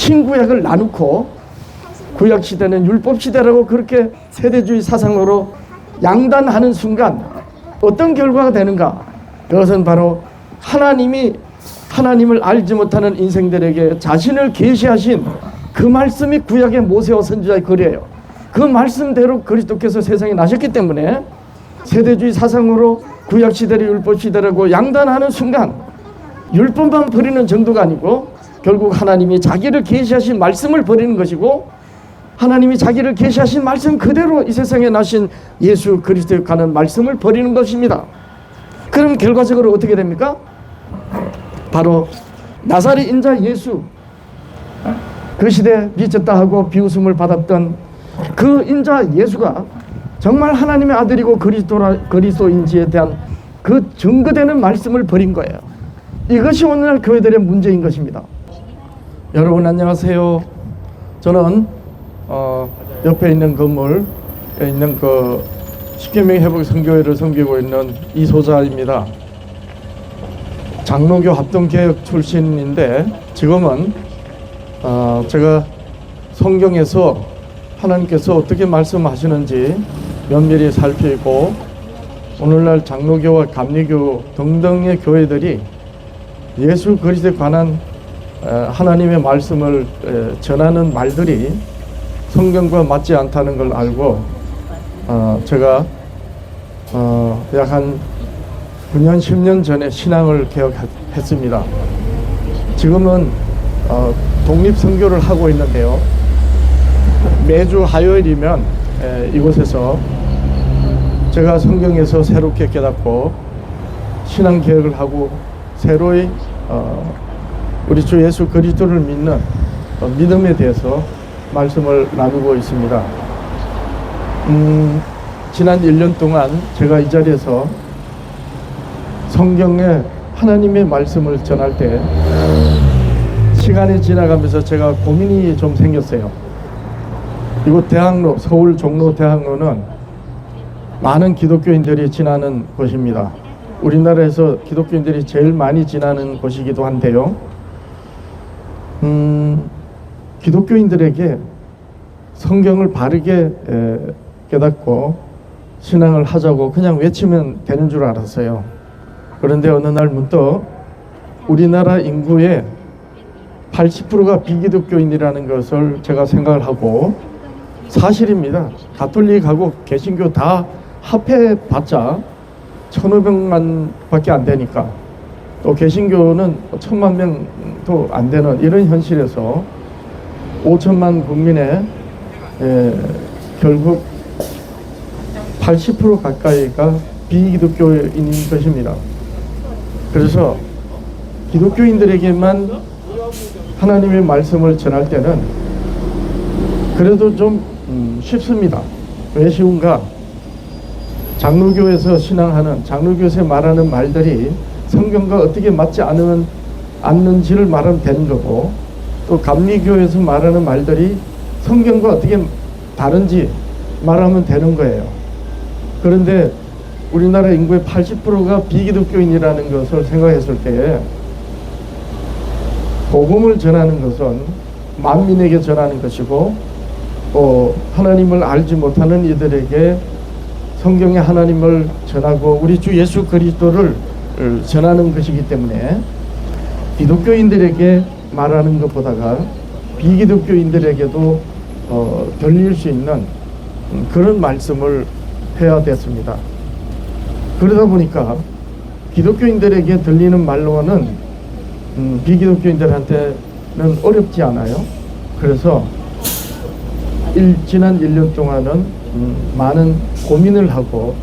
신구약을 나누고 구약시대는 율법시대라고 그렇게 세대주의 사상으로 양단하는 순간 어떤 결과가 되는가? 그것은 바로 하나님을 알지 못하는 인생들에게 자신을 계시하신 그 말씀이 구약의 모세와 선지자의 글이에요. 그 말씀대로 그리스도께서 세상에 나셨기 때문에 세대주의 사상으로 구약시대를 율법시대라고 양단하는 순간 율법만 버리는 정도가 아니고 결국 하나님이 자기를 계시하신 말씀을 버리는 것이고 하나님이 자기를 계시하신 말씀 그대로 이 세상에 나신 예수 그리스도에 관한 말씀을 버리는 것입니다. 그럼 결과적으로 어떻게 됩니까? 바로 나사렛 인자 예수, 그 시대에 미쳤다 하고 비웃음을 받았던 그 인자 예수가 정말 하나님의 아들이고 그리스도인지에 대한 그 증거되는 말씀을 버린 거예요. 이것이 오늘날 교회들의 문제인 것입니다. 여러분 안녕하세요. 저는 옆에 있는 건물에 있는 그 십계명 회복 선교회를 섬기고 있는 이소자입니다. 장로교 합동개혁 출신인데 지금은 제가 성경에서 하나님께서 어떻게 말씀하시는지 면밀히 살피고 오늘날 장로교와 감리교 등등의 교회들이 예수 그리스도에 관한 하나님의 말씀을 전하는 말들이 성경과 맞지 않다는 걸 알고 제가 약 한 9년 10년 전에 신앙을 개혁했습니다. 지금은 독립선교를 하고 있는데요. 매주 화요일이면 이곳에서 제가 성경에서 새롭게 깨닫고 신앙 개혁을 하고 새로이 우리 주 예수 그리스도를 믿는 믿음에 대해서 말씀을 나누고 있습니다. 지난 1년 동안 제가 이 자리에서 성경의 하나님의 말씀을 전할 때 시간이 지나가면서 제가 고민이 좀 생겼어요. 이곳 대학로, 서울 종로 대학로는 많은 기독교인들이 지나는 곳입니다. 우리나라에서 기독교인들이 제일 많이 지나는 곳이기도 한데요. 기독교인들에게 성경을 바르게 깨닫고 신앙을 하자고 그냥 외치면 되는 줄 알았어요. 그런데 어느 날 문득 우리나라 인구의 80%가 비기독교인이라는 것을 제가 생각을 하고 사실입니다. 가톨릭하고 개신교 다 합해봤자 1,500만 밖에 안 되니까 또 개신교는 1,000만 명도 안 되는 이런 현실에서 5천만 국민의 결국 80% 가까이가 비기독교인인 것입니다. 그래서 기독교인들에게만 하나님의 말씀을 전할 때는 그래도 좀 쉽습니다. 왜 쉬운가? 장로교에서 신앙하는 장로교에서 말하는 말들이 성경과 어떻게 맞지 않는지를 말하면 되는 거고 또 감리교에서 말하는 말들이 성경과 어떻게 다른지 말하면 되는 거예요. 그런데 우리나라 인구의 80%가 비기독교인이라는 것을 생각했을 때 복음을 전하는 것은 만민에게 전하는 것이고 또 하나님을 알지 못하는 이들에게 성경의 하나님을 전하고 우리 주 예수 그리스도를 전하는 것이기 때문에 기독교인들에게 말하는 것보다가 비기독교인들에게도 들릴 수 있는 그런 말씀을 해야 됐습니다. 그러다 보니까 기독교인들에게 들리는 말로는 비기독교인들한테는 어렵지 않아요. 그래서 지난 1년 동안은 많은 고민을 하고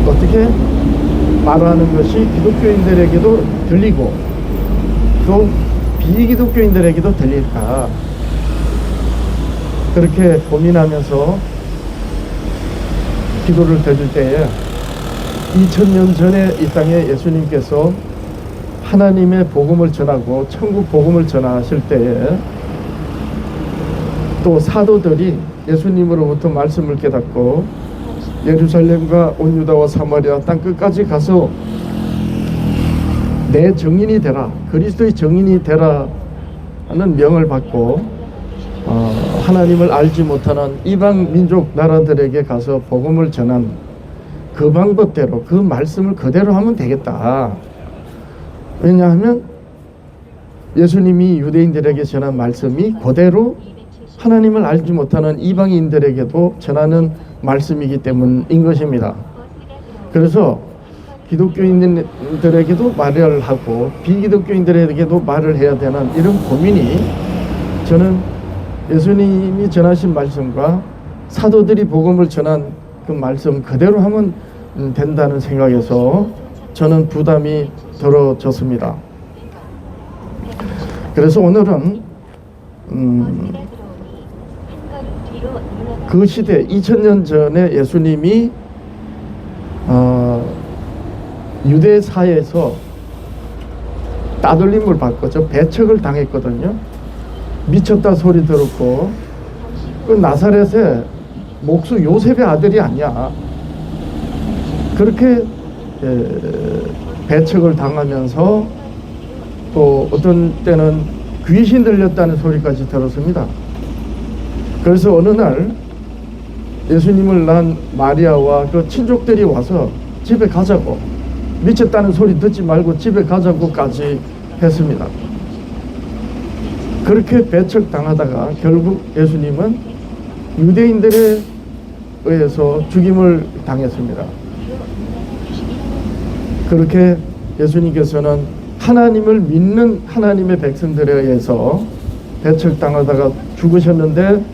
어떻게 말하는 것이 기독교인들에게도 들리고 또 비기독교인들에게도 들릴까 그렇게 고민하면서 기도를 드릴 때에 2000년 전에 이 땅에 예수님께서 하나님의 복음을 전하고 천국 복음을 전하실 때에 또 사도들이 예수님으로부터 말씀을 깨닫고 예루살렘과 온 유다와 사마리아 땅 끝까지 가서 내 증인이 되라, 그리스도의 증인이 되라 하는 명을 받고 하나님을 알지 못하는 이방 민족 나라들에게 가서 복음을 전한 그 방법대로 그 말씀을 그대로 하면 되겠다. 왜냐하면 예수님이 유대인들에게 전한 말씀이 그대로 하나님을 알지 못하는 이방인들에게도 전하는 말씀이기 때문인 것입니다. 그래서 기독교인들에게도 말을 하고 비기독교인들에게도 말을 해야 되는 이런 고민이 저는 예수님이 전하신 말씀과 사도들이 복음을 전한 그 말씀 그대로 하면 된다는 생각에서 저는 부담이 덜어졌습니다. 그래서 오늘은 그 시대 2000년 전에 예수님이 유대사에서 따돌림을 받고 저 배척을 당했거든요. 미쳤다 소리 들었고 그 나사렛의 목수 요셉의 아들이 아니야. 그렇게 배척을 당하면서 또 어떤 때는 귀신 들렸다는 소리까지 들었습니다. 그래서 어느 날 예수님을 낳은 마리아와 그 친족들이 와서 집에 가자고, 미쳤다는 소리 듣지 말고 집에 가자고까지 했습니다. 그렇게 배척당하다가 결국 예수님은 유대인들에 의해서 죽임을 당했습니다. 그렇게 예수님께서는 하나님을 믿는 하나님의 백성들에 의해서 배척당하다가 죽으셨는데,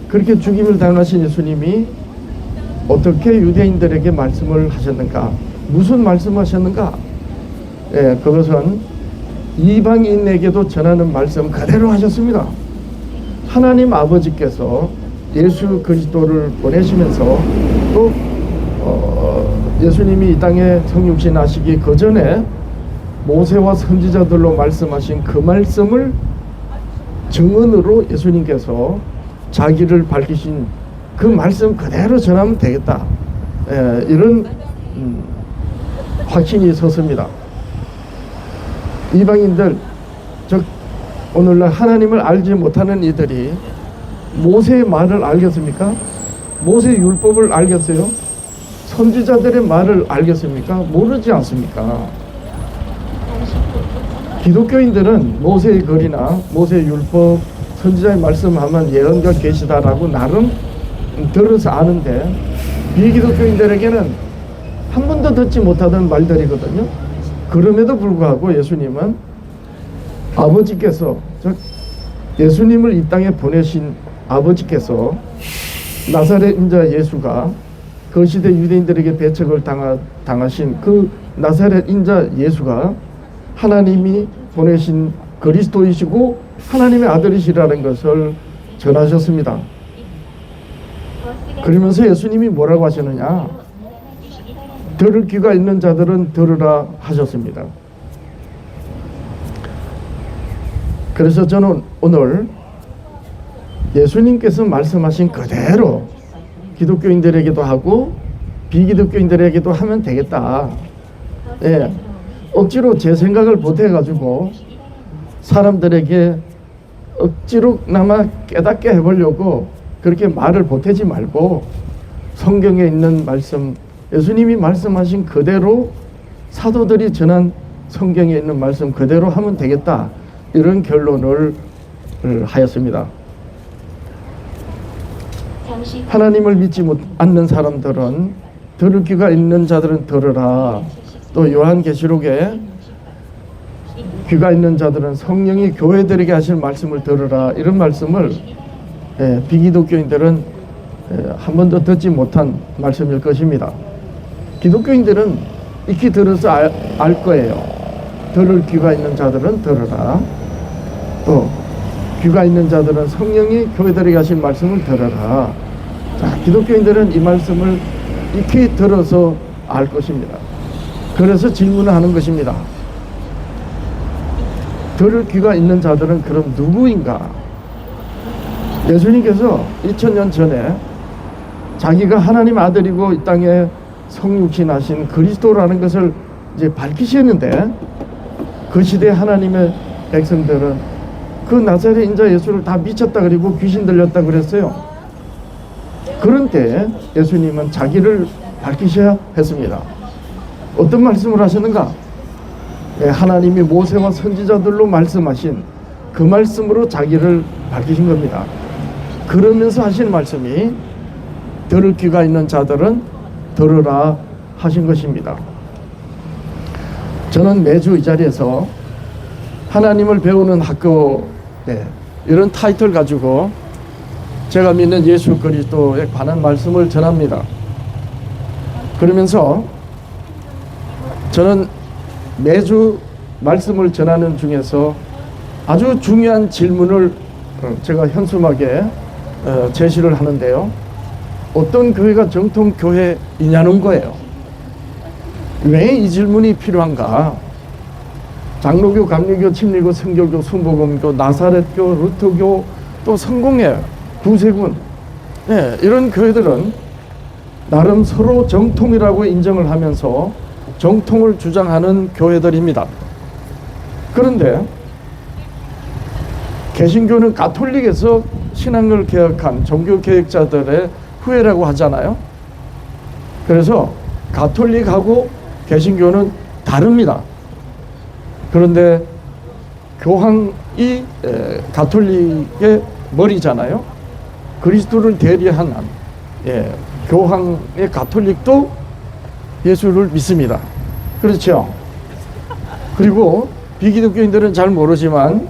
그렇게 죽임을 당하신 예수님이 어떻게 유대인들에게 말씀을 하셨는가? 무슨 말씀하셨는가? 그것은 이방인에게도 전하는 말씀 그대로 하셨습니다. 하나님 아버지께서 예수 그리스도를 보내시면서 또 예수님이 이 땅에 성육신 하시기 그 전에 모세와 선지자들로 말씀하신 그 말씀을 증언으로 예수님께서 자기를 밝히신 그 말씀 그대로 전하면 되겠다. 이런 확신이 섰습니다. 이방인들, 즉 오늘날 하나님을 알지 못하는 이들이 모세의 말을 알겠습니까? 모세의 율법을 알겠어요? 선지자들의 말을 알겠습니까? 모르지 않습니까? 기독교인들은 모세의 글이나 모세의 율법, 선지자의 말씀하면 예언과 계시다라고 나름 들어서 아는데, 비기독교인들에게는 한 번도 듣지 못하던 말들이거든요. 그럼에도 불구하고 예수님은 아버지께서, 즉 예수님을 이 땅에 보내신 아버지께서, 나사렛 인자 예수가 그 시대 유대인들에게 배척을 당하신 그 나사렛 인자 예수가 하나님이 보내신 그리스도이시고 하나님의 아들이시라는 것을 전하셨습니다. 그러면서 예수님이 뭐라고 하셨느냐? 들을 귀가 있는 자들은 들으라 하셨습니다. 그래서 저는 오늘 예수님께서 말씀하신 그대로 기독교인들에게도 하고 비기독교인들에게도 하면 되겠다. 억지로 제 생각을 보태가지고 사람들에게 억지로나마 깨닫게 해보려고 그렇게 말을 보태지 말고 성경에 있는 말씀, 예수님이 말씀하신 그대로 사도들이 전한 성경에 있는 말씀 그대로 하면 되겠다, 이런 결론을 하였습니다. 하나님을 믿지 않는 사람들은 들을 귀가 있는 자들은 들으라. 또 요한계시록에 귀가 있는 자들은 성령이 교회들에게 하실 말씀을 들으라, 이런 말씀을 비기독교인들은 한 번도 듣지 못한 말씀일 것입니다. 기독교인들은 익히 들어서 알 거예요. 들을 귀가 있는 자들은 들으라. 또 귀가 있는 자들은 성령이 교회들에게 하신 말씀을 들으라. 자, 기독교인들은 이 말씀을 익히 들어서 알 것입니다. 그래서 질문을 하는 것입니다. 들을 귀가 있는 자들은 그럼 누구인가? 예수님께서 2000년 전에 자기가 하나님 아들이고 이 땅에 성육신하신 그리스도라는 것을 이제 밝히셨는데, 그 시대 하나님의 백성들은 그 그 나사렛 인자 예수를 다 미쳤다 그리고 귀신 들렸다 그랬어요. 그런 때 예수님은 자기를 밝히셔야 했습니다. 어떤 말씀을 하셨는가? 하나님이 모세와 선지자들로 말씀하신 그 말씀으로 자기를 밝히신 겁니다. 그러면서 하신 말씀이 들을 귀가 있는 자들은 들으라 하신 것입니다. 저는 매주 이 자리에서 하나님을 배우는 학교 이런 타이틀 가지고 제가 믿는 예수 그리스도에 관한 말씀을 전합니다. 그러면서 저는 매주 말씀을 전하는 중에서 아주 중요한 질문을 제가 현수막에 제시를 하는데요. 어떤 교회가 정통 교회이냐는 거예요. 왜 이 질문이 필요한가? 장로교, 감리교, 침례교, 성결교, 순복음교, 나사렛교, 루터교, 또 성공회, 구세군 이런 교회들은 나름 서로 정통이라고 인정을 하면서 정통을 주장하는 교회들입니다. 그런데 개신교는 가톨릭에서 신앙을 개혁한 종교개혁자들의 후예라고 하잖아요. 그래서 가톨릭하고 개신교는 다릅니다. 그런데 교황이 가톨릭의 머리잖아요. 그리스도를 대리한 교황의 가톨릭도 예수를 믿습니다. 그렇죠? 그리고 비기독교인들은 잘 모르지만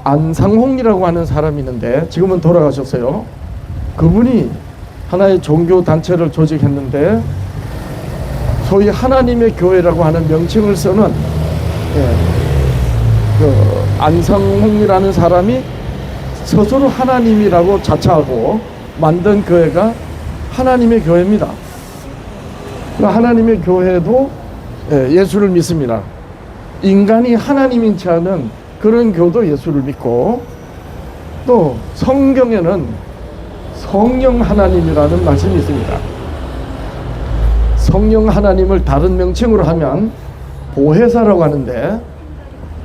안상홍이라고 하는 사람이 있는데 지금은 돌아가셨어요. 그분이 하나의 종교 단체를 조직했는데 소위 하나님의 교회라고 하는 명칭을 쓰는 그 안상홍이라는 사람이 스스로 하나님이라고 자처하고 만든 교회가 하나님의 교회입니다. 그 하나님의 교회도 예수를 믿습니다. 인간이 하나님인 채 하는 그런 교도 예수를 믿고, 또 성경에는 성령 하나님이라는 말씀이 있습니다. 성령 하나님을 다른 명칭으로 하면 보혜사라고 하는데,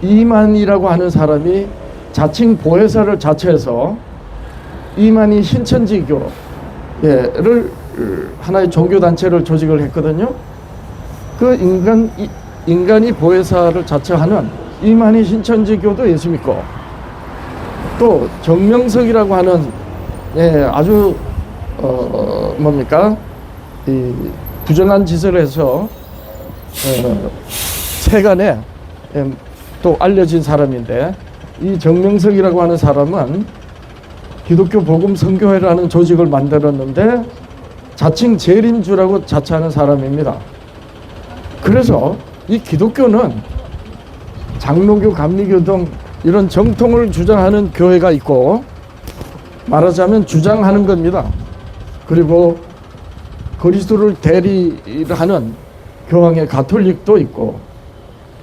이만희라고 하는 사람이 자칭 보혜사를 자처해서 이만희 신천지교를 하나의 종교단체를 조직을 했거든요. 그 인간이 보혜사를 자처하는 이만희 신천지교도 예수 믿고, 또 정명석이라고 하는 아주 이 부정한 짓을 해서 세간에 또 알려진 사람인데, 이 정명석이라고 하는 사람은 기독교 복음 선교회라는 조직을 만들었는데 자칭 재림주라고 자처하는 사람입니다. 그래서 이 기독교는 장로교, 감리교 등 이런 정통을 주장하는 교회가 있고, 말하자면 주장하는 겁니다. 그리고 그리스도를 대리하는 교황의 가톨릭도 있고,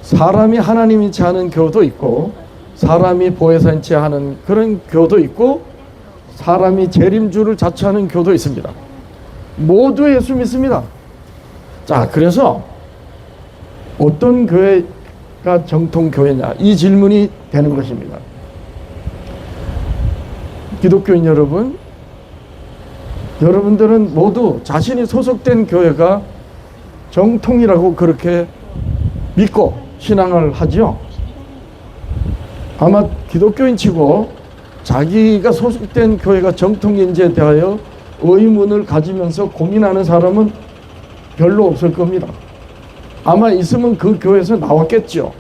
사람이 하나님인 채 하는 교도 있고, 사람이 보혜사인 채 하는 그런 교도 있고, 사람이 재림주를 자처하는 교도 있습니다. 모두 예수 믿습니다. 자, 그래서 어떤 교회가 정통 교회냐, 이 질문이 되는 것입니다. 기독교인 여러분, 여러분들은 모두 자신이 소속된 교회가 정통이라고 그렇게 믿고 신앙을 하죠. 아마 기독교인 치고 자기가 소속된 교회가 정통인지에 대하여 의문을 가지면서 고민하는 사람은 별로 없을 겁니다. 아마 있으면 그 교회에서 나왔겠죠.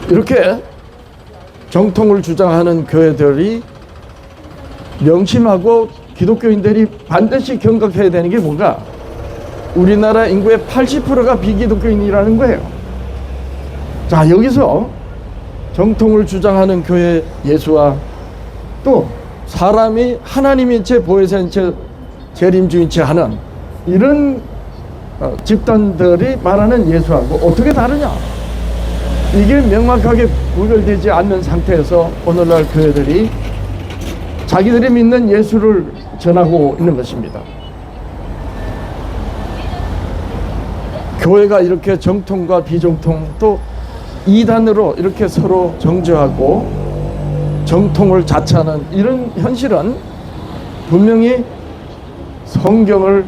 이렇게 정통을 주장하는 교회들이 명심하고 기독교인들이 반드시 경각해야 되는 게 뭔가, 우리나라 인구의 80%가 비기독교인이라는 거예요. 자, 여기서 정통을 주장하는 교회 예수와 또 사람이 하나님인 채 보혜사인 채 재림주인 채 하는 이런 집단들이 말하는 예수하고 어떻게 다르냐, 이게 명확하게 구별되지 않는 상태에서 오늘날 교회들이 자기들이 믿는 예수를 전하고 있는 것입니다. 교회가 이렇게 정통과 비정통, 또 이단으로 이렇게 서로 정죄하고 정통을 자처하는 이런 현실은 분명히 성경을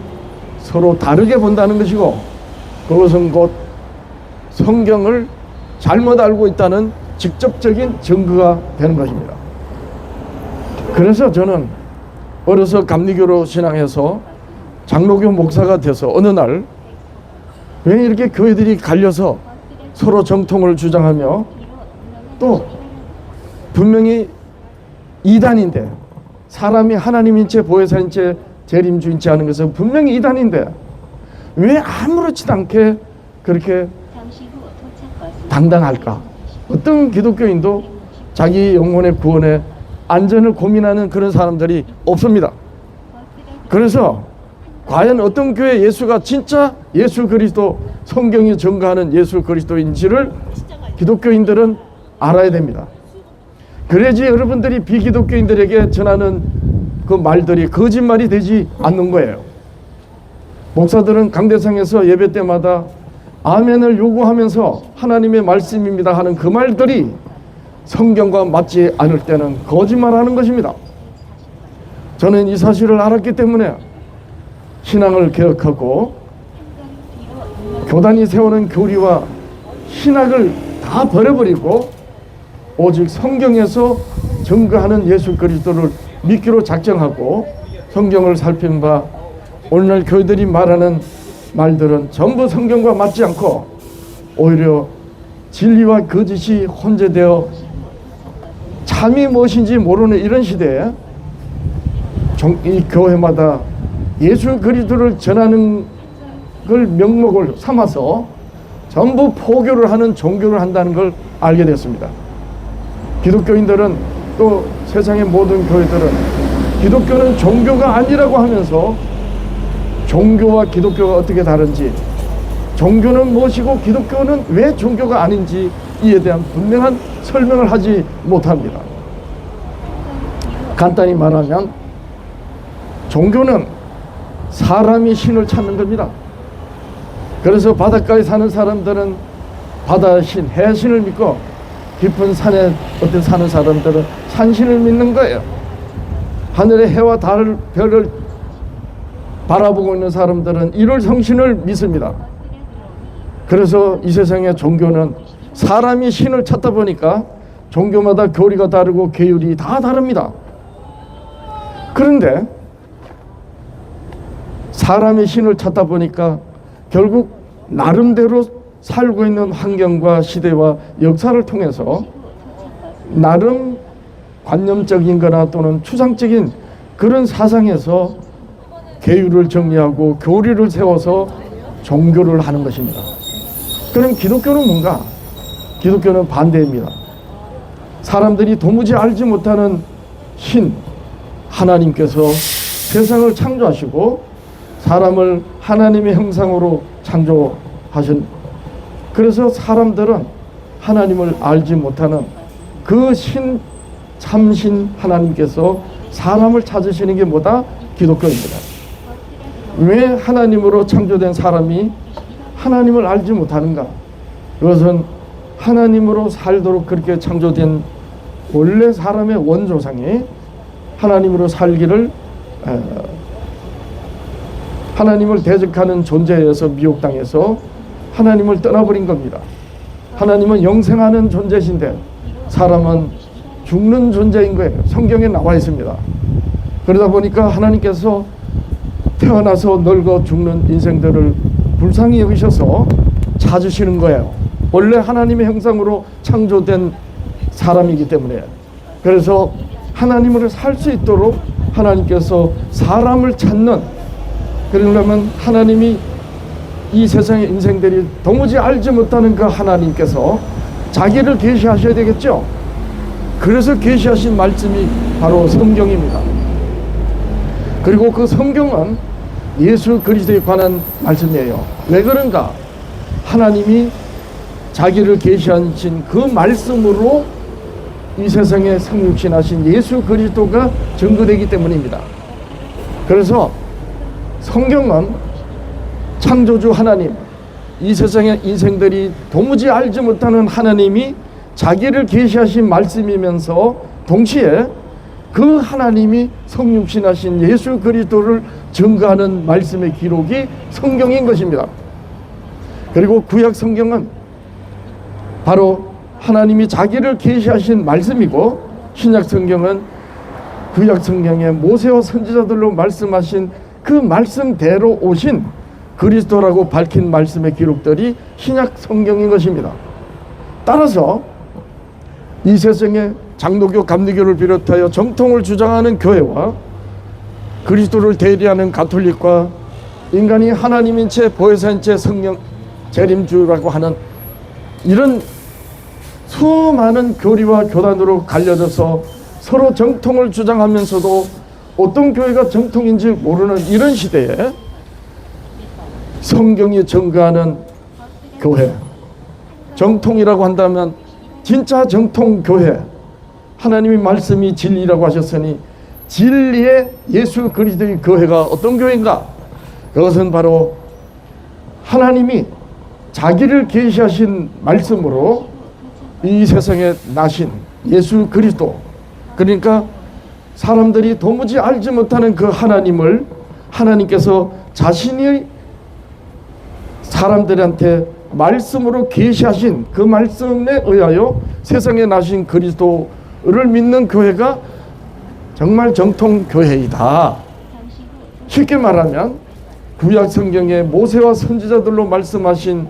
서로 다르게 본다는 것이고, 그것은 곧 성경을 잘못 알고 있다는 직접적인 증거가 되는 것입니다. 그래서 저는 어려서 감리교로 신앙해서 장로교 목사가 돼서 어느 날 왜 이렇게 교회들이 갈려서 서로 정통을 주장하며, 또 분명히 이단인데, 사람이 하나님인 채 보혜사인 채 재림주인 채 하는 것은 분명히 이단인데 왜 아무렇지도 않게 그렇게 당당할까? 어떤 기독교인도 자기 영혼의 구원에 안전을 고민하는 그런 사람들이 없습니다. 그래서 과연 어떤 교회 예수가 진짜 예수 그리스도, 성경이 증거하는 예수 그리스도인지를 기독교인들은 알아야 됩니다. 그래야지 여러분들이 비기독교인들에게 전하는 그 말들이 거짓말이 되지 않는 거예요. 목사들은 강대상에서 예배 때마다 아멘을 요구하면서 하나님의 말씀입니다 하는 그 말들이 성경과 맞지 않을 때는 거짓말하는 것입니다. 저는 이 사실을 알았기 때문에 신앙을 개혁하고 교단이 세우는 교리와 신학을 다 버려버리고 오직 성경에서 증거하는 예수 그리스도를 믿기로 작정하고, 성경을 살핀 바 오늘날 교회들이 말하는 말들은 전부 성경과 맞지 않고 오히려 진리와 거짓이 혼재되어 참이 무엇인지 모르는 이런 시대에 이 교회마다 예수 그리스도를 전하는 걸 명목을 삼아서 전부 포교를 하는 종교를 한다는 걸 알게 됐습니다. 기독교인들은, 또 세상의 모든 교회들은 기독교는 종교가 아니라고 하면서 종교와 기독교가 어떻게 다른지, 종교는 무엇이고 기독교는 왜 종교가 아닌지 이에 대한 분명한 설명을 하지 못합니다. 간단히 말하면 종교는 사람이 신을 찾는 겁니다. 그래서 바닷가에 사는 사람들은 바다 신, 해신을 믿고, 깊은 산에 어떤 사는 사람들은 산신을 믿는 거예요. 하늘의 해와 달, 별을 바라보고 있는 사람들은 일월 성신을 믿습니다. 그래서 이 세상의 종교는 사람이 신을 찾다 보니까 종교마다 교리가 다르고 계율이 다 다릅니다. 그런데 사람이 신을 찾다 보니까 결국 나름대로 살고 있는 환경과 시대와 역사를 통해서 나름 관념적인 거나 또는 추상적인 그런 사상에서 계율을 정리하고 교리를 세워서 종교를 하는 것입니다. 그럼 기독교는 뭔가? 기독교는 반대입니다. 사람들이 도무지 알지 못하는 신, 하나님께서 세상을 창조하시고 사람을 하나님의 형상으로 창조하신, 그래서 사람들은 하나님을 알지 못하는 그 신, 참신 하나님께서 사람을 찾으시는 게 뭐다? 기독교입니다. 왜 하나님으로 창조된 사람이 하나님을 알지 못하는가? 그것은 하나님으로 살도록 그렇게 창조된 원래 사람의 원조상이 하나님으로 살기를 하나님을 대적하는 존재에 의해서 미혹당해서 하나님을 떠나버린 겁니다. 하나님은 영생하는 존재신데 사람은 죽는 존재인 거예요. 성경에 나와 있습니다. 그러다 보니까 하나님께서 태어나서 늙어 죽는 인생들을 불쌍히 여기셔서 찾으시는 거예요. 원래 하나님의 형상으로 창조된 사람이기 때문에. 그래서 하나님으로 살 수 있도록 하나님께서 사람을 찾는, 그러려면 하나님이 이 세상의 인생들이 도무지 알지 못하는 그 하나님께서 자기를 계시하셔야 되겠죠. 그래서 계시하신 말씀이 바로 성경입니다. 그리고 그 성경은 예수 그리스도에 관한 말씀이에요. 왜 그런가? 하나님이 자기를 계시하신 그 말씀으로 이 세상에 성육신하신 예수 그리스도가 증거되기 때문입니다. 그래서 성경은 창조주 하나님, 이 세상의 인생들이 도무지 알지 못하는 하나님이 자기를 계시하신 말씀이면서 동시에 그 하나님이 성육신하신 예수 그리스도를 증거하는 말씀의 기록이 성경인 것입니다. 그리고 구약 성경은 바로 하나님이 자기를 계시하신 말씀이고, 신약 성경은 구약 성경에 모세와 선지자들로 말씀하신 그 말씀대로 오신 그리스도라고 밝힌 말씀의 기록들이 신약 성경인 것입니다. 따라서 이 세상에 장로교, 감리교를 비롯하여 정통을 주장하는 교회와 그리스도를 대리하는 가톨릭과 인간이 하나님인 채 보혜사인 채 성령 재림주의라고 하는 이런 수많은 교리와 교단으로 갈려져서 서로 정통을 주장하면서도 어떤 교회가 정통인지 모르는 이런 시대에 성경이 증거하는 교회, 정통이라고 한다면 진짜 정통 교회, 하나님의 말씀이 진리라고 하셨으니 진리의 예수 그리스도의 교회가 어떤 교회인가? 그것은 바로 하나님이 자기를 계시하신 말씀으로 이 세상에 나신 예수 그리스도, 그러니까 사람들이 도무지 알지 못하는 그 하나님을 하나님께서 자신이 사람들한테 말씀으로 계시하신 그 말씀에 의하여 세상에 나신 그리스도를 믿는 교회가 정말 정통 교회이다. 쉽게 말하면 구약 성경에 모세와 선지자들로 말씀하신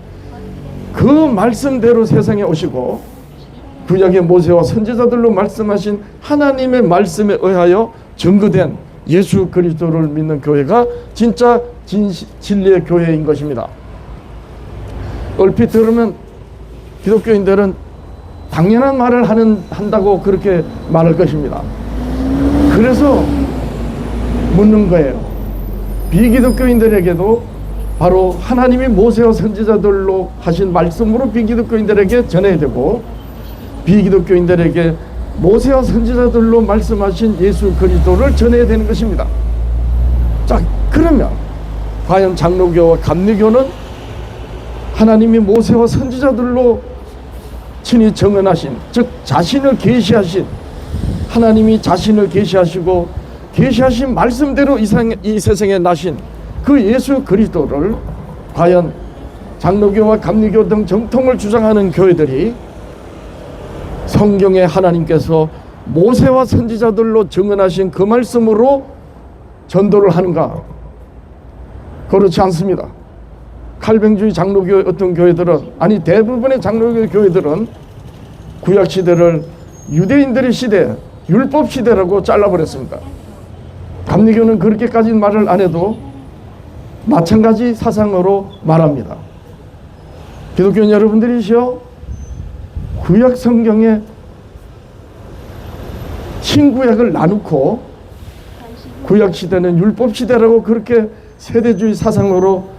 그 말씀대로 세상에 오시고 구약의 모세와 선지자들로 말씀하신 하나님의 말씀에 의하여 증거된 예수 그리스도를 믿는 교회가 진짜 진리의 교회인 것입니다. 얼핏 들으면 기독교인들은 당연한 말을 한다고 그렇게 말할 것입니다. 그래서 묻는 거예요. 비기독교인들에게도 바로 하나님이 모세와 선지자들로 하신 말씀으로 비기독교인들에게 전해야 되고, 비기독교인들에게 모세와 선지자들로 말씀하신 예수 그리스도를 전해야 되는 것입니다. 자, 그러면 과연 장로교와 감리교는 하나님이 모세와 선지자들로 친히 정언하신, 즉 자신을 계시하신, 하나님이 자신을 계시하시고 계시하신 말씀대로 이 세상에 나신 그 예수 그리스도를 과연 장로교와 감리교 등 정통을 주장하는 교회들이 성경에 하나님께서 모세와 선지자들로 증언하신 그 말씀으로 전도를 하는가? 그렇지 않습니다. 칼뱅주의 장로교 어떤 교회들은, 아니 대부분의 장로교 교회들은 구약 시대를 유대인들의 시대, 율법 시대라고 잘라버렸습니다. 감리교는 그렇게까지 말을 안 해도 마찬가지 사상으로 말합니다. 기독교인 여러분들이시여, 구약 성경에 신구약을 나누고 구약 시대는 율법 시대라고 그렇게 세대주의 사상으로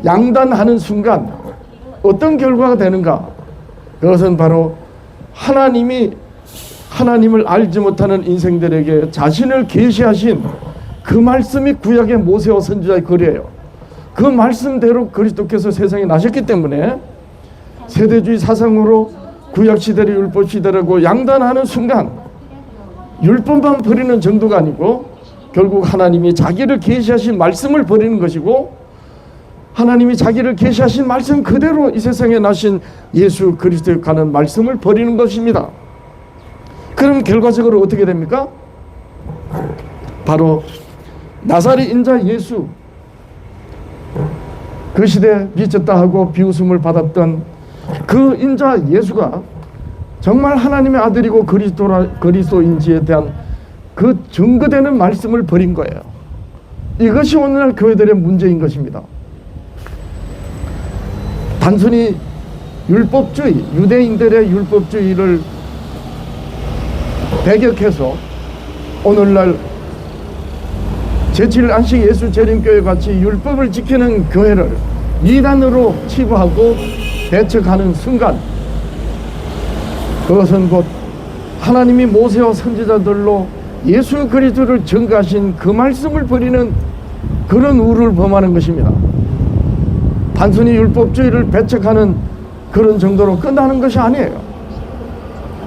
양단하는 순간 어떤 결과가 되는가? 그것은 바로 하나님을 알지 못하는 인생들에게 자신을 계시하신 그 말씀이 구약의 모세와 선지자의 글이에요. 그 말씀대로 그리스도께서 세상에 나셨기 때문에 세대주의 사상으로 구약 시대를 율법 시대라고 양단하는 순간 율법만 버리는 정도가 아니고 결국 하나님이 자기를 계시하신 말씀을 버리는 것이고, 하나님이 자기를 계시하신 말씀 그대로 이 세상에 나신 예수 그리스도에 관한 말씀을 버리는 것입니다. 그럼 결과적으로 어떻게 됩니까? 바로 나사렛 인자 예수, 그 시대에 미쳤다 하고 비웃음을 받았던 그 인자 예수가 정말 하나님의 아들이고 그리스도인지에 대한 그 증거되는 말씀을 버린 거예요. 이것이 오늘날 교회들의 문제인 것입니다. 단순히 율법주의, 유대인들의 율법주의를 배격해서 오늘날 제7일 안식 예수 재림교회 같이 율법을 지키는 교회를 이단으로 치부하고 배척하는 순간, 그것은 곧 하나님이 모세와 선지자들로 예수 그리스도를 증거하신 그 말씀을 버리는 그런 우를 범하는 것입니다. 단순히 율법주의를 배척하는 그런 정도로 끝나는 것이 아니에요.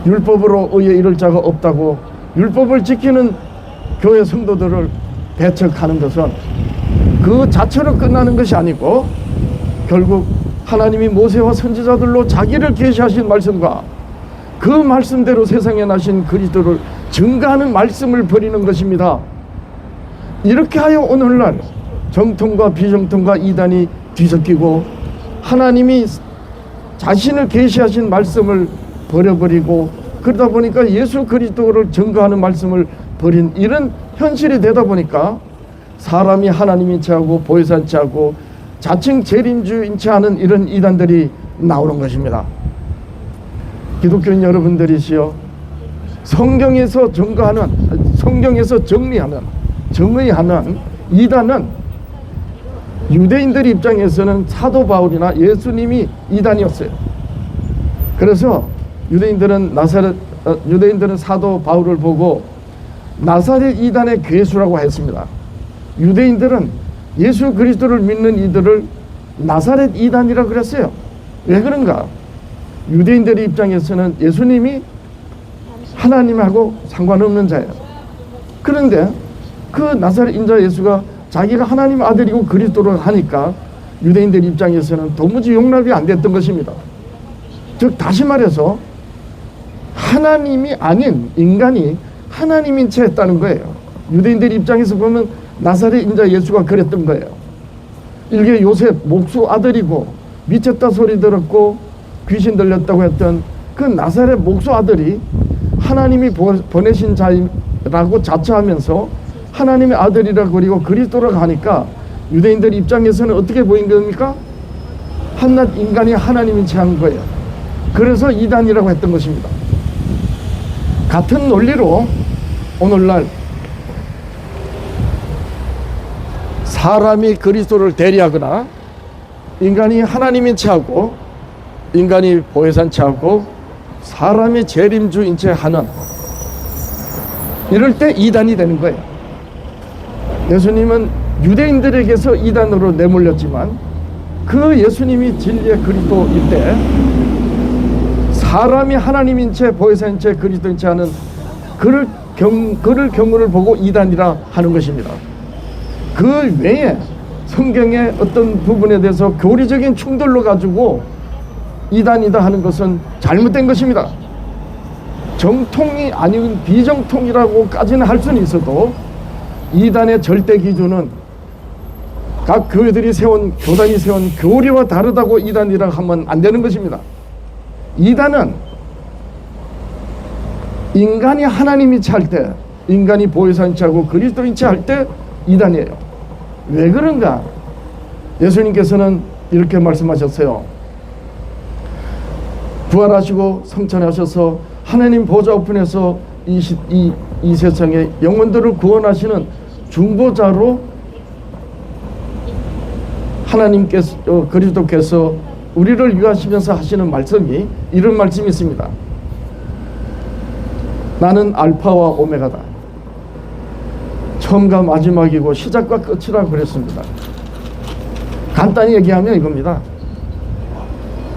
율법으로 의에 이를 자가 없다고 율법을 지키는 교회 성도들을 배척하는 것은 그 자체로 끝나는 것이 아니고 결국 하나님이 모세와 선지자들로 자기를 계시하신 말씀과 그 말씀대로 세상에 나신 그리스도를 증거하는 말씀을 버리는 것입니다. 이렇게 하여 오늘날 정통과 비정통과 이단이 뒤섞이고 하나님이 자신을 계시하신 말씀을 버려버리고 그러다 보니까 예수 그리스도를 증거하는 말씀을 버린 이런 현실이 되다 보니까 사람이 하나님인 체하고 보혜사인 체하고 자칭 재림주인 체하는 이런 이단들이 나오는 것입니다. 기독교인 여러분들이시여, 성경에서 증거하는, 성경에서 정의하는 이단은 유대인들 입장에서는 사도 바울이나 예수님이 이단이었어요. 그래서 유대인들은 사도 바울을 보고 나사렛 이단의 괴수라고 했습니다. 유대인들은 예수 그리스도를 믿는 이들을 나사렛 이단이라고 그랬어요. 왜 그런가? 유대인들의 입장에서는 예수님이 하나님하고 상관없는 자예요. 그런데 그 나사렛 인자 예수가 자기가 하나님 아들이고 그리스도를 하니까 유대인들 입장에서는 도무지 용납이 안 됐던 것입니다. 즉 다시 말해서 하나님이 아닌 인간이 하나님인 채 했다는 거예요. 유대인들 입장에서 보면 나사렛 인자 예수가 그랬던 거예요. 일개 요셉 목수 아들이고 미쳤다 소리 들었고 귀신 들렸다고 했던 그 나사렛 목수 아들이 하나님이 보내신 자라고 자처하면서 하나님의 아들이라고 그리고 그리스도라고 하니까 유대인들 입장에서는 어떻게 보인 겁니까? 한낱 인간이 하나님인 채 한 거예요. 그래서 이단이라고 했던 것입니다. 같은 논리로 오늘날 사람이 그리스도를 대리하거나 인간이 하나님인 채하고 인간이 보혜사인 채하고 사람이 재림주인 채 하는, 이럴 때 이단이 되는 거예요. 예수님은 유대인들에게서 이단으로 내몰렸지만 그 예수님이 진리의 그리스도일 때 사람이 하나님인 채 보혜사인 채 그리스도인 채 하는 그를 경우를 보고 이단이라 하는 것입니다. 그 외에 성경의 어떤 부분에 대해서 교리적인 충돌로 가지고 이단이다 하는 것은 잘못된 것입니다. 정통이 아닌 비정통이라고까지는 할 수는 있어도 이단의 절대 기준은 각 교회들이 교단이 세운 교리와 다르다고 이단이라고 하면 안 되는 것입니다. 이단은 인간이 하나님인 채 할 때, 인간이 보혜사인 채하고 그리스도인 채 할 때 이단이에요. 왜 그런가? 예수님께서는 이렇게 말씀하셨어요. 부활하시고 성천하셔서 하나님 보좌 우편에서 이 세상의 영혼들을 구원하시는 중보자로 하나님께서 그리스도께서 우리를 위하시면서 하시는 말씀이 이런 말씀이 있습니다. 나는 알파와 오메가다. 처음과 마지막이고 시작과 끝이라고 그랬습니다. 간단히 얘기하면 이겁니다.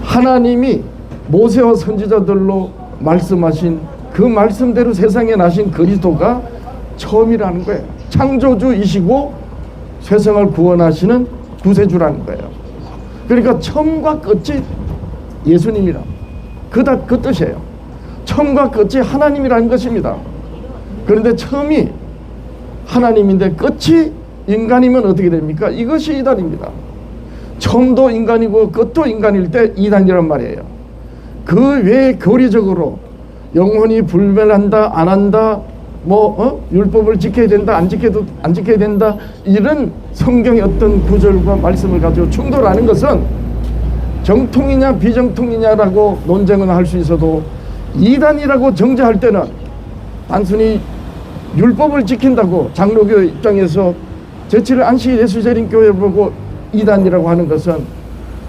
하나님이 모세와 선지자들로 말씀하신 그 말씀대로 세상에 나신 그리스도가 처음이라는 거예요. 창조주이시고 세상을 구원하시는 구세주라는 거예요. 그러니까 처음과 끝이 예수님이라 그 뜻이에요. 처음과 끝이 하나님이라는 것입니다. 그런데 처음이 하나님인데 끝이 인간이면 어떻게 됩니까? 이것이 이단입니다. 처음도 인간이고 끝도 인간일 때 이단이란 말이에요. 그 외에 교리적으로 영혼이 불멸한다 안 한다 율법을 지켜야 된다 안 지켜야 된다 이런 성경의 어떤 구절과 말씀을 가지고 충돌하는 것은 정통이냐 비정통이냐라고 논쟁은 할 수 있어도 이단이라고 정죄할 때는 단순히 율법을 지킨다고 장로교 입장에서 제7일 안식 예수재림교회 보고 이단이라고 하는 것은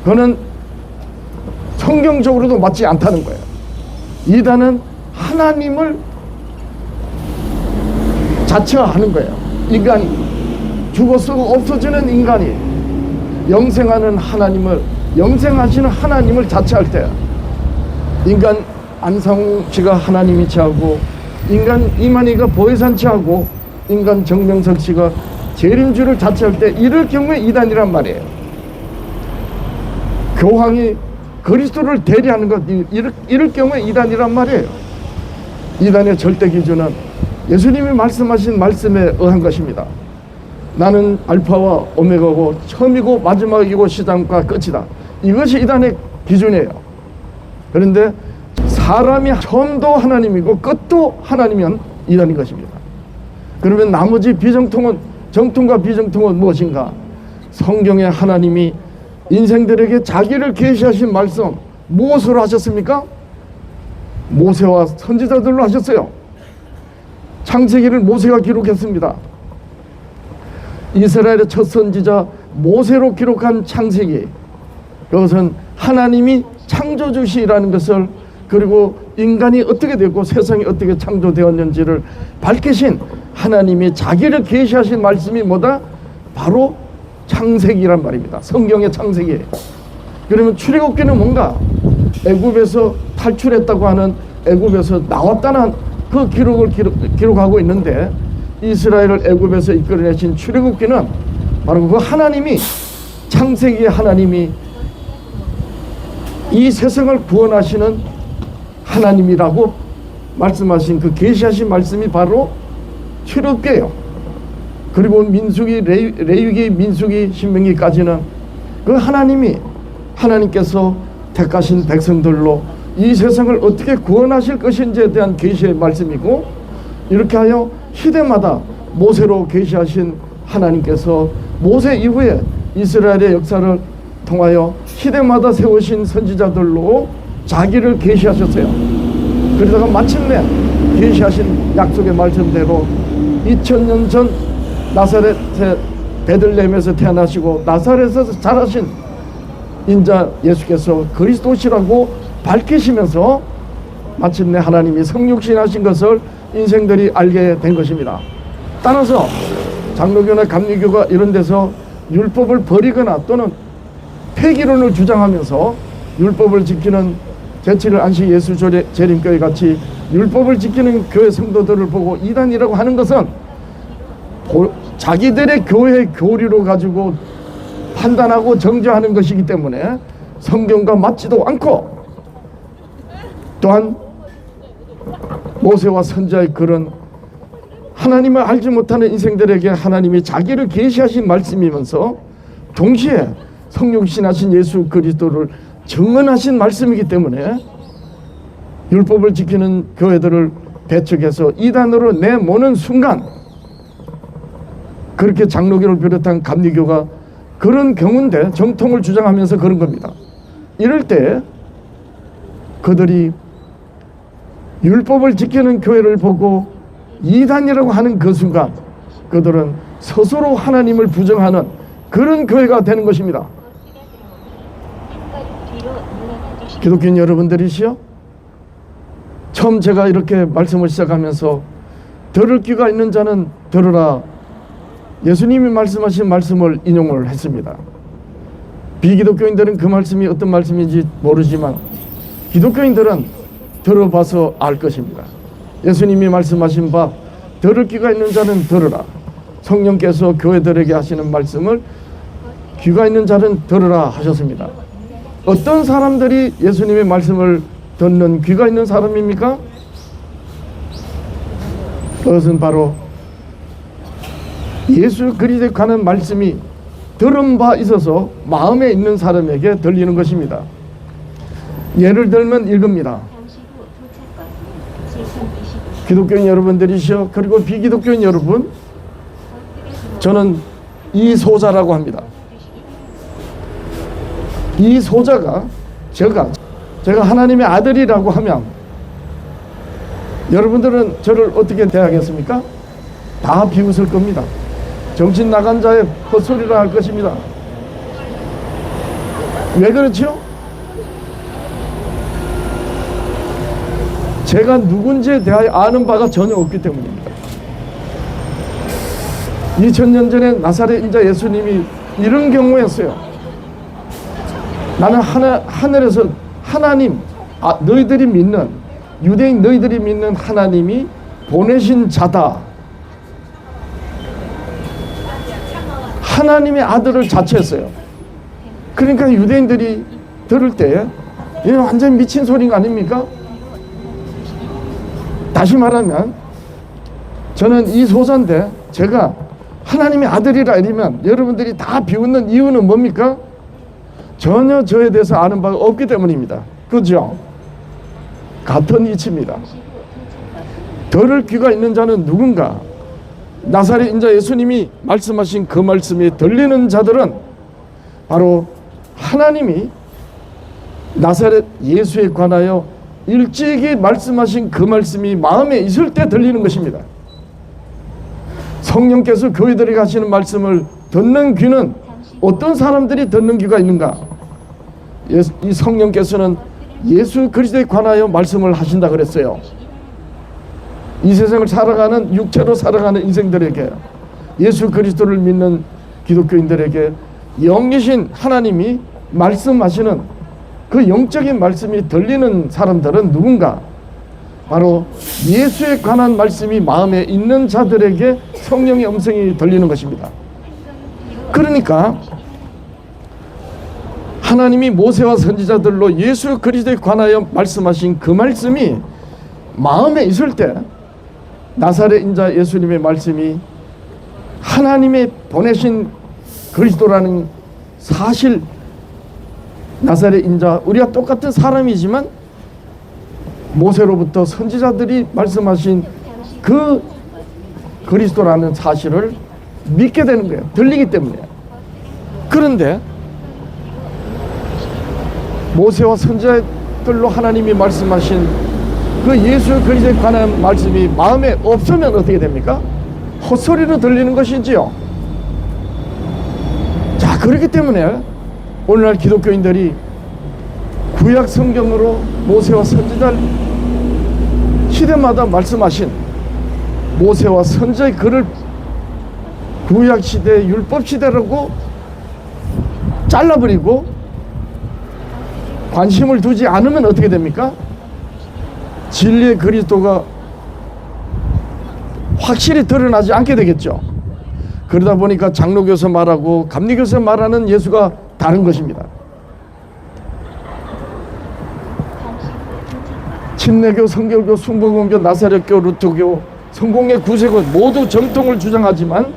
그거는 성경적으로도 맞지 않다는 거예요. 이단은 하나님을 자처하는 거예요. 인간이 죽어서 없어지는 인간이 영생하는 하나님을, 영생하시는 하나님을 자체할 때, 인간 안상우 씨가 하나님이 취하고, 인간 이만희가 보혜산 취하고, 인간 정명석 씨가 재림주를 자체할 때 이럴 경우에 이단이란 말이에요. 교황이 그리스도를 대리하는 것, 이럴 경우에 이단이란 말이에요. 이단의 절대 기준은 예수님이 말씀하신 말씀에 의한 것입니다. 나는 알파와 오메가고 처음이고 마지막이고 시작과 끝이다. 이것이 이단의 기준이에요. 그런데 사람이 처음도 하나님이고 끝도 하나님이면 이단인 것입니다. 그러면 나머지 비정통은, 정통과 비정통은 무엇인가? 성경에 하나님이 인생들에게 자기를 계시하신 말씀 무엇으로 하셨습니까? 모세와 선지자들로 하셨어요. 창세기를 모세가 기록했습니다. 이스라엘의 첫 선지자 모세로 기록한 창세기, 그것은 하나님이 창조주시라는 것을, 그리고 인간이 어떻게 되고 세상이 어떻게 창조되었는지를 밝히신 하나님이 자기를 계시하신 말씀이 뭐다? 바로 창세기란 말입니다. 성경의 창세기. 그러면 출애굽기는 뭔가? 애굽에서 탈출했다고 하는, 애굽에서 나왔다는 그 기록을 기록하고 있는데, 이스라엘을 애굽에서 이끌어내신 출애굽기는 바로 그 하나님이, 창세기의 하나님이 이 세상을 구원하시는 하나님이라고 말씀하신 그 계시하신 말씀이 바로 출애굽기예요. 그리고 민수기, 레위기, 민수기, 신명기까지는 그 하나님께서 택하신 백성들로 이 세상을 어떻게 구원하실 것인지에 대한 계시의 말씀이고, 이렇게 하여 시대마다 모세로 계시하신 하나님께서 모세 이후에 이스라엘의 역사를 통하여 시대마다 세우신 선지자들로 자기를 계시하셨어요. 그러다가 마침내 계시하신 약속의 말씀대로 2000년 전 나사렛의 베들레헴에서 태어나시고 나사렛에서 자라신 인자 예수께서 그리스도시라고 밝히시면서 마침내 하나님이 성육신하신 것을 인생들이 알게 된 것입니다. 따라서 장로교나 감리교가 이런 데서 율법을 버리거나 또는 폐기론을 주장하면서 율법을 지키는 제7일 안식 예수 재림교회 같이 율법을 지키는 교회 성도들을 보고 이단이라고 하는 것은 자기들의 교회 교리로 가지고 판단하고 정죄하는 것이기 때문에 성경과 맞지도 않고, 또한 모세와 선지자의 글은 하나님을 알지 못하는 인생들에게 하나님이 자기를 계시하신 말씀이면서 동시에 성육신하신 예수 그리스도를 증언하신 말씀이기 때문에 율법을 지키는 교회들을 배척해서 이단으로 내모는 순간, 그렇게 장로교를 비롯한 감리교가 그런 경우인데 정통을 주장하면서 그런 겁니다. 이럴 때 그들이 율법을 지키는 교회를 보고 이단이라고 하는 그 순간 그들은 스스로 하나님을 부정하는 그런 교회가 되는 것입니다. 기독교인 여러분들이시여, 처음 제가 이렇게 말씀을 시작하면서 들을 귀가 있는 자는 들으라, 예수님이 말씀하신 말씀을 인용을 했습니다. 비기독교인들은 그 말씀이 어떤 말씀인지 모르지만 기독교인들은 들어봐서 알 것입니다. 예수님이 말씀하신 바 들을 귀가 있는 자는 들으라, 성령께서 교회들에게 하시는 말씀을 귀가 있는 자는 들으라 하셨습니다. 어떤 사람들이 예수님의 말씀을 듣는 귀가 있는 사람입니까? 그것은 바로 예수 그리스도에 관한 말씀이 들은 바 있어서 마음에 있는 사람에게 들리는 것입니다. 예를 들면 이겁니다. 기독교인 여러분들이시여, 그리고 비기독교인 여러분, 저는 이 소자라고 합니다. 이 소자가 제가 하나님의 아들이라고 하면 여러분들은 저를 어떻게 대하겠습니까? 다 비웃을 겁니다. 정신 나간 자의 헛소리라 할 것입니다. 왜 그렇죠? 제가 누군지에 대하여 아는 바가 전혀 없기 때문입니다. 2000년 전에 나사렛 인자 예수님이 이런 경우였어요. 나는 하늘에서 하나님, 너희들이 믿는, 유대인 너희들이 믿는 하나님이 보내신 자다. 하나님의 아들을 자처했어요. 그러니까 유대인들이 들을 때 이게 완전 미친 소린 거 아닙니까? 다시 말하면 저는 이 소자인데 제가 하나님의 아들이라 이러면 여러분들이 다 비웃는 이유는 뭡니까? 전혀 저에 대해서 아는 바가 없기 때문입니다. 그죠? 같은 이치입니다. 들을 귀가 있는 자는 누군가? 나사렛 인자 예수님이 말씀하신 그 말씀이 들리는 자들은 바로 하나님이 나사렛 예수에 관하여 일찍이 말씀하신 그 말씀이 마음에 있을 때 들리는 것입니다. 성령께서 교회들에게 하시는 말씀을 듣는 귀는 어떤 사람들이 듣는 귀가 있는가? 이 성령께서는 예수 그리스도에 관하여 말씀을 하신다 그랬어요. 이 세상을 살아가는 육체로 살아가는 인생들에게, 예수 그리스도를 믿는 기독교인들에게 영이신 하나님이 말씀하시는 그 영적인 말씀이 들리는 사람들은 누군가? 바로 예수에 관한 말씀이 마음에 있는 자들에게 성령의 음성이 들리는 것입니다. 그러니까 하나님이 모세와 선지자들로 예수 그리스도에 관하여 말씀하신 그 말씀이 마음에 있을 때 나사렛 인자 예수님의 말씀이 하나님의 보내신 그리스도라는 사실, 나사렛 인자, 우리가 똑같은 사람이지만 모세로부터 선지자들이 말씀하신 그 그리스도라는 사실을 믿게 되는 거예요. 들리기 때문에. 그런데 모세와 선지자들로 하나님이 말씀하신 그 예수 그리스도에 관한 말씀이 마음에 없으면 어떻게 됩니까? 헛소리로 들리는 것이지요. 자, 그렇기 때문에 오늘날 기독교인들이 구약 성경으로 모세와 선지자 시대마다 말씀하신 모세와 선지자의 글을 구약 시대, 율법 시대라고 잘라버리고 관심을 두지 않으면 어떻게 됩니까? 진리의 그리스도가 확실히 드러나지 않게 되겠죠. 그러다 보니까 장로교에서 말하고 감리교에서 말하는 예수가 다른 것입니다. 침례교, 성결교, 순복음교, 나사렛교, 루터교, 성공회, 구세교 모두 정통을 주장하지만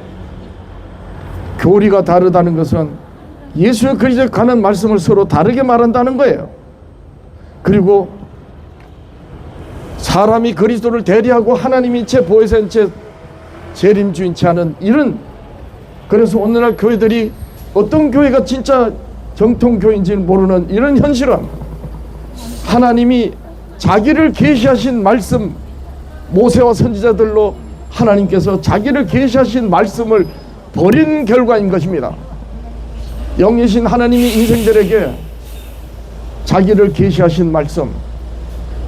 교리가 다르다는 것은 예수 그리스도에 관한 말씀을 서로 다르게 말한다는 거예요. 그리고 사람이 그리스도를 대리하고 하나님인 채 보혜사인 채 재림주인 채 하는 이런, 그래서 오늘날 교회들이 어떤 교회가 진짜 정통교회인지는 모르는 이런 현실은 하나님이 자기를 계시하신 말씀, 모세와 선지자들로 하나님께서 자기를 계시하신 말씀을 버린 결과인 것입니다. 영이신 하나님이 인생들에게 자기를 계시하신 말씀,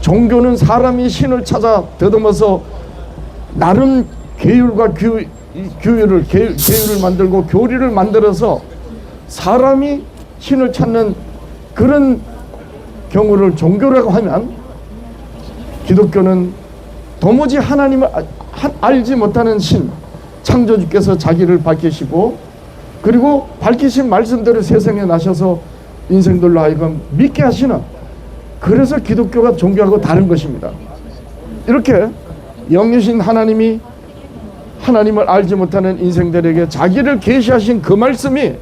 종교는 사람이 신을 찾아 더듬어서 나름 계율과 규율을 만들고 교리를 만들어서 사람이 신을 찾는 그런 경우를 종교라고 하면, 기독교는 도무지 하나님을 알지 못하는 신, 창조주께서 자기를 밝히시고 그리고 밝히신 말씀대로 세상에 나셔서 인생들로 하여금 믿게 하시는, 그래서 기독교가 종교하고 다른 것입니다. 이렇게 영이신 하나님이 하나님을 알지 못하는 인생들에게 자기를 계시하신 그 말씀이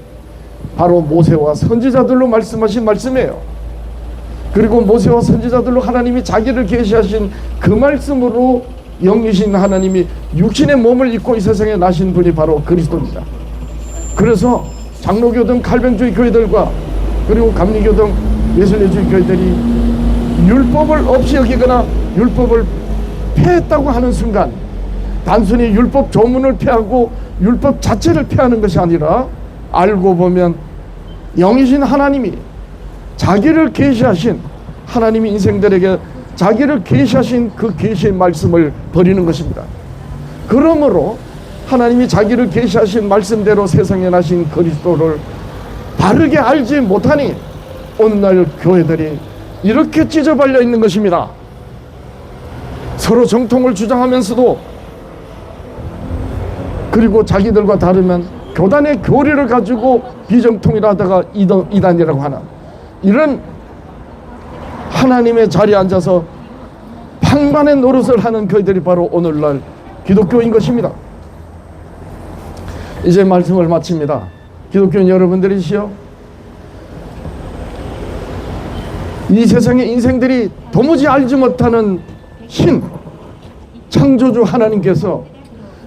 바로 모세와 선지자들로 말씀하신 말씀이에요. 그리고 모세와 선지자들로 하나님이 자기를 계시하신 그 말씀으로 영이신 하나님이 육신의 몸을 입고 이 세상에 나신 분이 바로 그리스도입니다. 그래서 장로교 등 칼뱅주의 교회들과 그리고 감리교 등 예수님주의 교회들이 율법을 없이 여기거나 율법을 폐했다고 하는 순간, 단순히 율법 조문을 폐하고 율법 자체를 폐하는 것이 아니라 알고 보면 영이신 하나님이 자기를 계시하신, 하나님이 인생들에게 자기를 계시하신 그 계시의 말씀을 버리는 것입니다. 그러므로 하나님이 자기를 계시하신 말씀대로 세상에 나신 그리스도를 바르게 알지 못하니 오늘날 교회들이 이렇게 찢어발려 있는 것입니다. 서로 정통을 주장하면서도, 그리고 자기들과 다르면 교단의 교리를 가지고 비정통이라다가 이단이라고 하는 이런 하나님의 자리에 앉아서 방만의 노릇을 하는 교회들이 바로 오늘날 기독교인 것입니다. 이제 말씀을 마칩니다. 기독교인 여러분들이시여, 이 세상의 인생들이 도무지 알지 못하는 신 창조주 하나님께서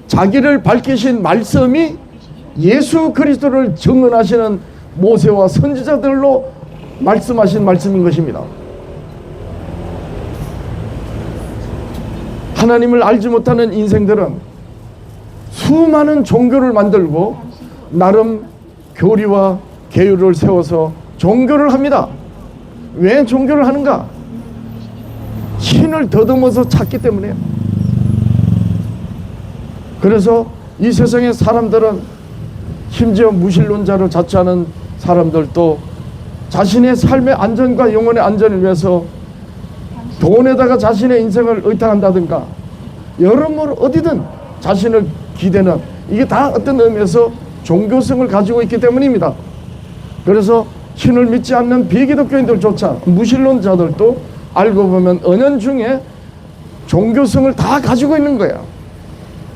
자기를 밝히신 말씀이 예수 그리스도를 증언하시는 모세와 선지자들로 말씀하신 말씀인 것입니다. 하나님을 알지 못하는 인생들은 수많은 종교를 만들고 나름 교리와 계율을 세워서 종교를 합니다. 왜 종교를 하는가? 신을 더듬어서 찾기 때문에요. 그래서 이 세상의 사람들은, 심지어 무신론자로 자처하는 사람들도 자신의 삶의 안전과 영혼의 안전을 위해서 돈에다가 자신의 인생을 의탁한다든가 여러모로 어디든 자신을 기대는, 이게 다 어떤 의미에서 종교성을 가지고 있기 때문입니다. 그래서 신을 믿지 않는 비기독교인들조차, 무신론자들도 알고 보면 은연중에 종교성을 다 가지고 있는 거예요.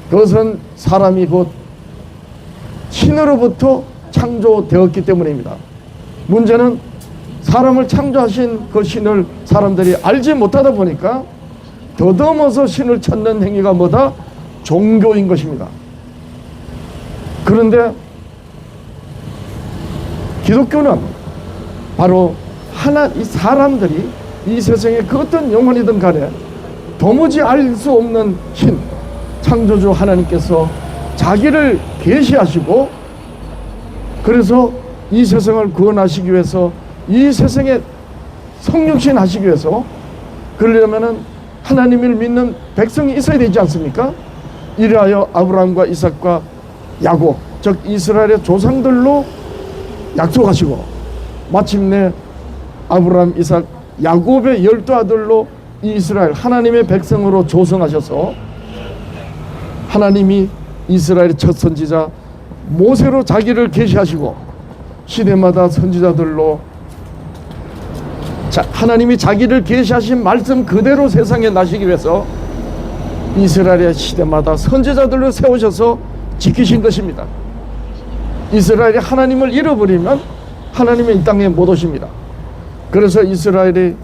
그것은 사람이 곧 신으로부터 창조되었기 때문입니다. 문제는 사람을 창조하신 그 신을 사람들이 알지 못하다 보니까 더듬어서 신을 찾는 행위가 뭐다? 종교인 것입니다. 그런데 기독교는 바로 이 사람들이 이 세상에 그 어떤 영혼이든 간에 도무지 알 수 없는 신 창조주 하나님께서 자기를 계시하시고, 그래서 이 세상을 구원하시기 위해서, 이 세상에 성육신 하시기 위해서, 그러려면은 하나님을 믿는 백성이 있어야 되지 않습니까? 이리하여 아브라함과 이삭과 야곱, 즉 이스라엘의 조상들로 약속하시고, 마침내 아브라함, 이삭, 야곱의 12아들로 이스라엘 하나님의 백성으로 조성하셔서 하나님이 이스라엘의 첫 선지자 모세로 자기를 계시하시고, 시대마다 선지자들로 하나님이 자기를 계시하신 말씀 그대로 세상에 나시기 위해서 이스라엘의 시대마다 선지자들로 세우셔서 지키신 것입니다. 이스라엘이 하나님을 잃어버리면 하나님의 이 땅에 못 오십니다. 그래서 이스라엘이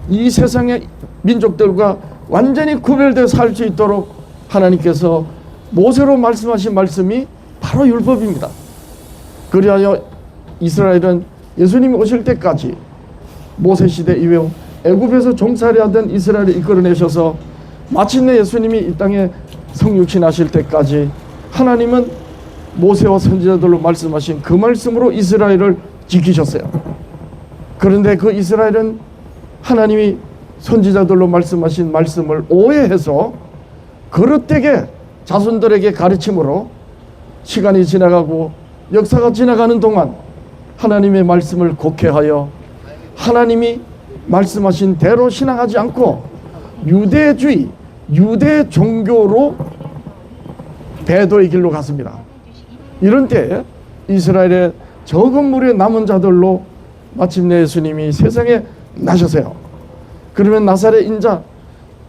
이 세상의 민족들과 완전히 구별되어 살 수 있도록 하나님께서 모세로 말씀하신 말씀이 바로 율법입니다. 그리하여 이스라엘은 예수님이 오실 때까지 모세 시대 이후 애굽에서 종살이 하던 이스라엘을 이끌어내셔서 마침내 예수님이 이 땅에 성육신 하실 때까지 하나님은 모세와 선지자들로 말씀하신 그 말씀으로 이스라엘을 지키셨어요. 그런데 그 이스라엘은 하나님이 선지자들로 말씀하신 말씀을 오해해서 그릇되게 자손들에게 가르침으로 시간이 지나가고 역사가 지나가는 동안 하나님의 말씀을 곡해하여 하나님이 말씀하신 대로 신앙하지 않고 유대주의, 유대 종교로 배도의 길로 갔습니다. 이런 때에 이스라엘의 적은 무리의 남은 자들로 마침내 예수님이 세상에 나셨어요. 그러면 나사렛 인자,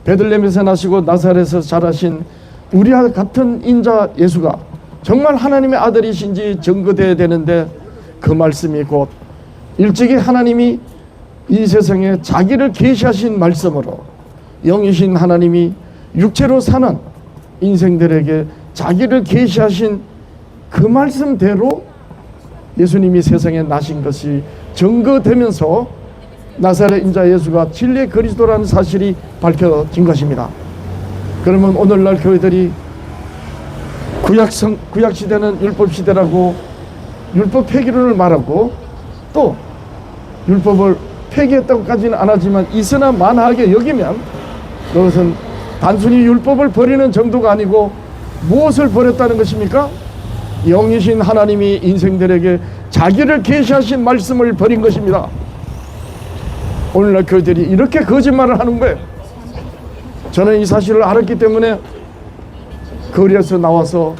베들레헴에서 나시고 나사렛에서 자라신 우리와 같은 인자 예수가 정말 하나님의 아들이신지 증거되어야 되는데, 그 말씀이 곧 일찍이 하나님이 이 세상에 자기를 계시하신 말씀으로 영이신 하나님이 육체로 사는 인생들에게 자기를 계시하신 그 말씀대로 예수님이 세상에 나신 것이 증거되면서 나사렛 인자 예수가 진리의 그리스도라는 사실이 밝혀진 것입니다. 그러면 오늘날 교회들이 구약 시대는 율법 시대라고 율법 폐기론을 말하고, 또 율법을 폐기했다고까지는 안 하지만 있으나 만하게 여기면 그것은 단순히 율법을 버리는 정도가 아니고 무엇을 버렸다는 것입니까? 영이신 하나님이 인생들에게 자기를 계시하신 말씀을 버린 것입니다. 오늘날 교회들이 이렇게 거짓말을 하는 거예요. 저는 이 사실을 알았기 때문에 거리에서 나와서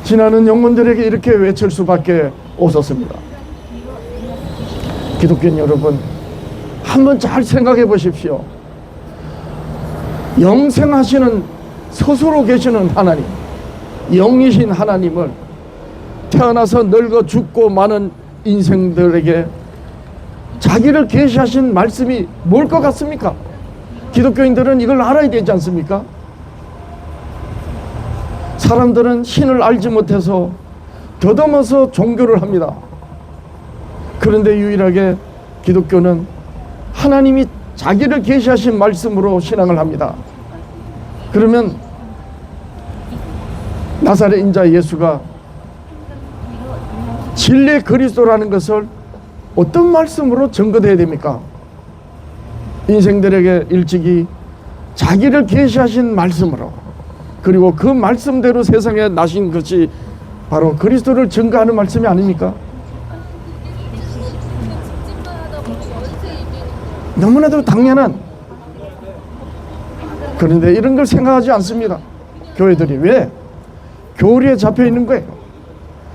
지나는 영혼들에게 이렇게 외칠 수밖에 없었습니다. 기독교인 여러분, 한번 잘 생각해 보십시오. 영생하시는 스스로 계시는 하나님, 영이신 하나님을 태어나서 늙어 죽고 많은 인생들에게 자기를 계시하신 말씀이 뭘 것 같습니까? 기독교인들은 이걸 알아야 되지 않습니까? 사람들은 신을 알지 못해서 더듬어서 종교를 합니다. 그런데 유일하게 기독교는 하나님이 자기를 계시하신 말씀으로 신앙을 합니다. 그러면 나사렛 인자 예수가 진리의 그리스도라는 것을 어떤 말씀으로 증거돼야 됩니까? 인생들에게 일찍이 자기를 계시하신 말씀으로, 그리고 그 말씀대로 세상에 나신 것이 바로 그리스도를 증거하는 말씀이 아닙니까? 너무나도 당연한, 그런데 이런 걸 생각하지 않습니다. 교회들이. 왜? 교리에 잡혀 있는 거예요.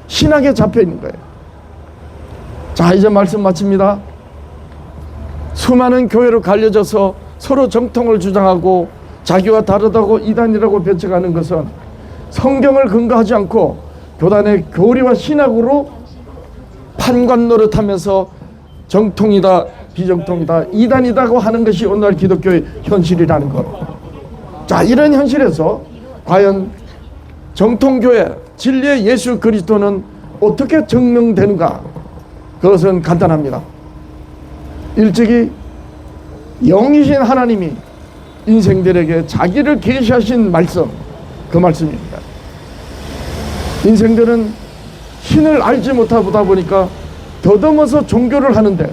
신학에 잡혀 있는 거예요. 자, 이제 말씀 마칩니다. 수많은 교회로 갈려져서 서로 정통을 주장하고 자기와 다르다고 이단이라고 배척하는 것은 성경을 근거하지 않고 교단의 교리와 신학으로 판관 노릇하면서 정통이다, 비정통이다, 이단이다고 하는 것이 오늘날 기독교의 현실이라는 것. 자, 이런 현실에서 과연 정통교회 진리의 예수 그리스도는 어떻게 증명되는가? 그것은 간단합니다. 일찍이 영이신 하나님이 인생들에게 자기를 계시하신 말씀, 그 말씀입니다. 인생들은 신을 알지 못하다 보니까 더듬어서 종교를 하는데,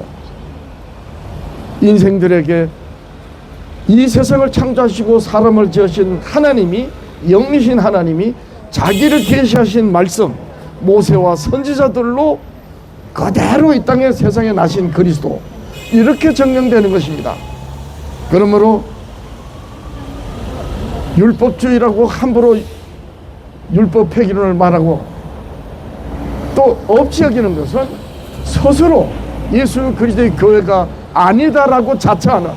인생들에게 이 세상을 창조하시고 사람을 지으신 하나님이, 영이신 하나님이 자기를 계시하신 말씀, 모세와 선지자들로 그대로 이 땅에 세상에 나신 그리스도, 이렇게 증명되는 것입니다. 그러므로 율법주의라고 함부로 율법 폐기론을 말하고 또 없이 여기는 것은 스스로 예수 그리스도의 교회가 아니다라고 자처하는,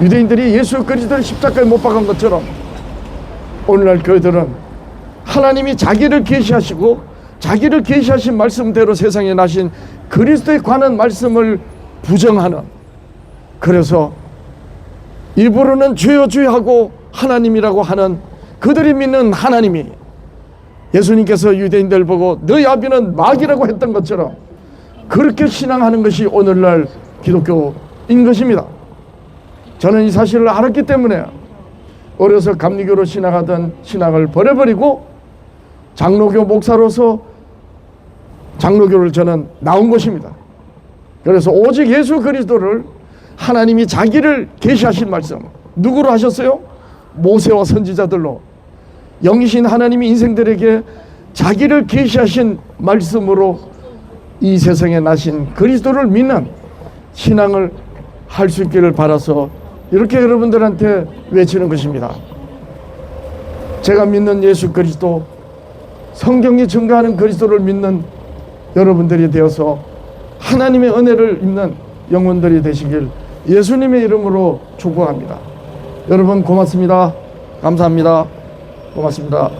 유대인들이 예수 그리스도를 십자가에 못 박은 것처럼 오늘날 교회들은 하나님이 자기를 계시하시고 자기를 계시하신 말씀대로 세상에 나신 그리스도에 관한 말씀을 부정하는, 그래서 입으로는 주여 주여 하고 하나님이라고 하는 그들이 믿는 하나님이 예수님께서 유대인들 보고 너희 아비는 마귀라고 했던 것처럼 그렇게 신앙하는 것이 오늘날 기독교인 것입니다. 저는 이 사실을 알았기 때문에 어려서 감리교로 신앙하던 신앙을 버려버리고 장로교 목사로서 장로교를 저는 나온 것입니다. 그래서 오직 예수 그리스도를 하나님이 자기를 계시하신 말씀, 누구로 하셨어요? 모세와 선지자들로. 영이신 하나님이 인생들에게 자기를 계시하신 말씀으로 이 세상에 나신 그리스도를 믿는 신앙을 할 수 있기를 바라서 이렇게 여러분들한테 외치는 것입니다. 제가 믿는 예수 그리스도, 성경이 증거하는 그리스도를 믿는 여러분들이 되어서 하나님의 은혜를 입는 영혼들이 되시길 예수님의 이름으로 축복합니다. 여러분 고맙습니다. 감사합니다. 고맙습니다.